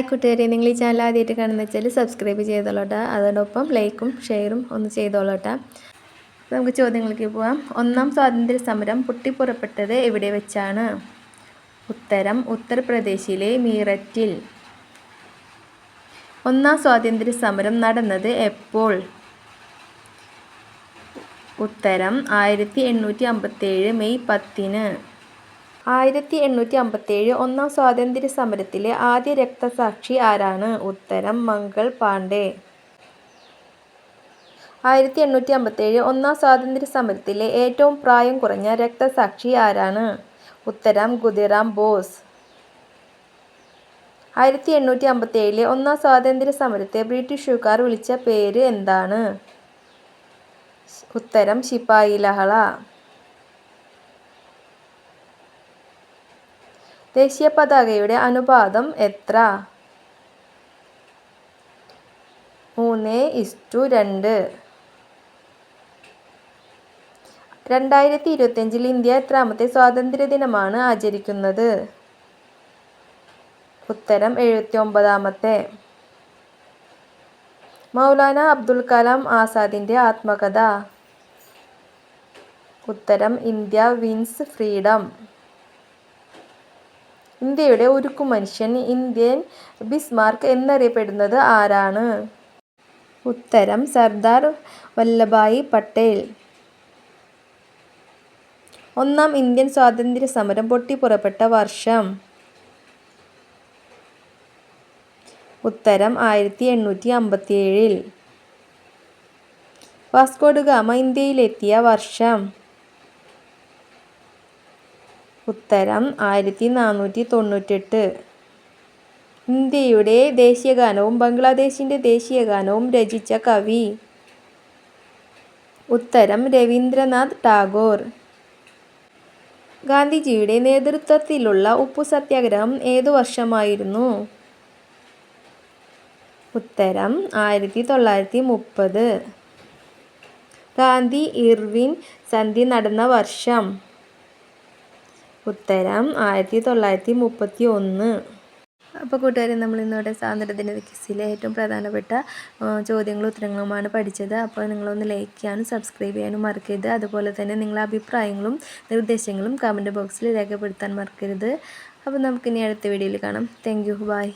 Hi കൂട്ടുകാരെ, നിങ്ങൾ ഈ ചാനൽ ആദ്യമായിട്ട് കാണുന്ന വെച്ചാൽ സബ്സ്ക്രൈബ് ചെയ്തോളൂട്ടാ. അതോടൊപ്പം ലൈക്കും ഷെയറും ഒന്ന് ചെയ്തോളൂട്ടാ. നമുക്ക് ചോദ്യങ്ങൾക്ക് പോവാം. ഒന്നാം സ്വാതന്ത്ര്യ സമരം പൊട്ടിപ്പുറപ്പെട്ടത് എവിടെ വെച്ചാണ്? ഉത്തരം ഉത്തർപ്രദേശിലെ മീററ്റിൽ. ഒന്നാം സ്വാതന്ത്ര്യ സമരം നടന്നത് എപ്പോൾ? ഉത്തരം 1857 മെയ് 10. 1857 ഒന്നാം സ്വാതന്ത്ര്യ സമരത്തിലെ ആദ്യ രക്തസാക്ഷി ആരാണ്? ഉത്തരം മംഗൾ പാണ്ഡെ. 1857 ഒന്നാം സ്വാതന്ത്ര്യ സമരത്തിലെ ഏറ്റവും പ്രായം കുറഞ്ഞ രക്തസാക്ഷി ആരാണ്? ഉത്തരം ഖുദിറാം ബോസ്. 1857 ഒന്നാം സ്വാതന്ത്ര്യ സമരത്തെ ബ്രിട്ടീഷുകാർ വിളിച്ച പേര് എന്താണ്? ഉത്തരം ശിപായി ലഹള. ദേശീയ പതാകയുടെ അനുപാതം എത്ര? 3:2. 2025 ഇന്ത്യ എത്രാമത്തെ സ്വാതന്ത്ര്യ ദിനമാണ് ആചരിക്കുന്നത്? ഉത്തരം 79ാമത്തെ. മൗലാന അബ്ദുൽ കലാം ആസാദിന്റെ ആത്മകഥ? ഉത്തരം ഇന്ത്യ വിൻസ് ഫ്രീഡം. ഇന്ത്യയുടെ ഉരുക്കു മനുഷ്യൻ, ഇന്ത്യൻ ബിസ്മാർക്ക് എന്നറിയപ്പെടുന്നത് ആരാണ്? ഉത്തരം സർദാർ വല്ലഭായി പട്ടേൽ. ഒന്നാം ഇന്ത്യൻ സ്വാതന്ത്ര്യ സമരം പൊട്ടിപ്പുറപ്പെട്ട വർഷം? ഉത്തരം 1857. വാസ്കോ ഡ ഗാമ ഇന്ത്യയിലെത്തിയ വർഷം? ഉത്തരം 1498. ഇന്ത്യയുടെ ദേശീയഗാനവും ബംഗ്ലാദേശിന്റെ ദേശീയഗാനവും രചിച്ച കവി? ഉത്തരം രവീന്ദ്രനാഥ് ടാഗോർ. ഗാന്ധിജിയുടെ നേതൃത്വത്തിലുള്ള ഉപ്പു സത്യാഗ്രഹം ഏതു വർഷമായിരുന്നു? ഉത്തരം 1930. ഗാന്ധി ഇർവിൻ സന്ധി നടന്ന വർഷം? ഉത്തരം 1931. അപ്പോൾ കൂട്ടുകാരെ, നമ്മൾ ഇന്നിവിടെ സ്വാതന്ത്ര്യദിന ക്വിസിലെ ഏറ്റവും പ്രധാനപ്പെട്ട ചോദ്യങ്ങളും ഉത്തരങ്ങളുമാണ് പഠിച്ചത്. അപ്പോൾ നിങ്ങളൊന്ന് ലൈക്ക് ചെയ്യാനും സബ്സ്ക്രൈബ് ചെയ്യാനും മറക്കരുത്. അതുപോലെ തന്നെ നിങ്ങളുടെ അഭിപ്രായങ്ങളും നിർദ്ദേശങ്ങളും കമൻറ്റ് ബോക്സിൽ രേഖപ്പെടുത്താൻ മറക്കരുത്. അപ്പോൾ നമുക്കിനി അടുത്ത വീഡിയോയിൽ കാണാം. Thank you. ബൈ.